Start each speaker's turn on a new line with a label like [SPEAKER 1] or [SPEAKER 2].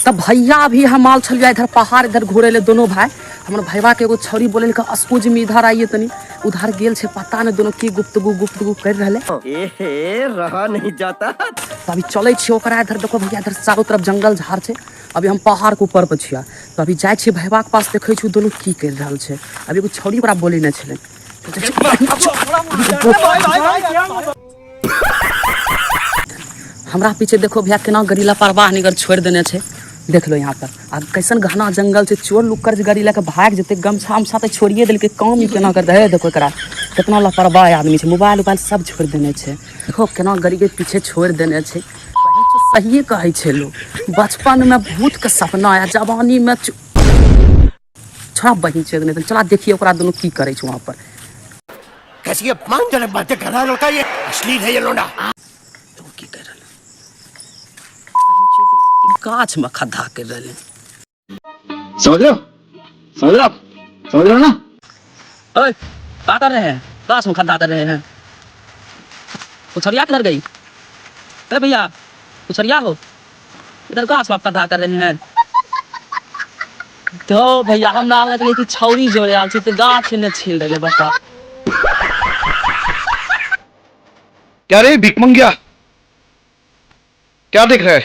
[SPEAKER 1] तब भैया भी हम माल छलिया इधर पहाड़ इधर घूरे ले दोनों भाई। हमारे भैया के एगो छौरी बोले अस्कुज में इधर आइए तनी उधर गेल छे पता नहीं दोनों की गुप्तगू कर रहे
[SPEAKER 2] रहा नहीं जाता।
[SPEAKER 1] तो अभी चले छे ओकरा इधर देखो भैया इधर चारों तरफ जंगल झाड़ छे। अभी हम पहाड़ के ऊपर पर छिया तो अभी जाए छे भैया के पास देखे छु दोनों की कर रहल छे। अभी एगो छौरी ओकरा बोले न छले हमरा पीछे देखो भैया केना गरीला परवाह निगर छोड़ देने छे। देख लो यहाँ पर आ कैसन घना जंगल से चोर लुक्कर गाड़ी लेके भाग जते गमछा हम साथे छोड़िए दिल के काम केना कर दे। देखो एकरा कितना लापरवाह आदमी छे मोबाइल सब छोड़ देने छे। देखो केना गाड़ी के पीछे छोड़ देने छे। सही कहे छे लोग बचपन में भूत के सपना आया जवानी में छोड़ा बहिन छे देने। चला देखिए ओकरा दोनों की करे छे वहां पर।
[SPEAKER 2] कैसी अपमानजनक बातें कर रहा लड़का, ये अश्लील है ये लोंडा।
[SPEAKER 1] तो की कर रहा गाछ में खड्डा कर रहे
[SPEAKER 3] समझ रहे हो समझ रहे हो ना।
[SPEAKER 1] ओए क्या कर रहे हैं गाछ में खड्डा कर रहे हैं। उछरिया किधर गई अरे भैया उछरिया हो इधर गाछ में खड्डा कर रहे हैं। तो भैया हम ना लगे कि छौरी जोड़े आल छे तो गाछ ने छील देले बता।
[SPEAKER 3] क्या रे भिख मंगिया क्या देख रहा है।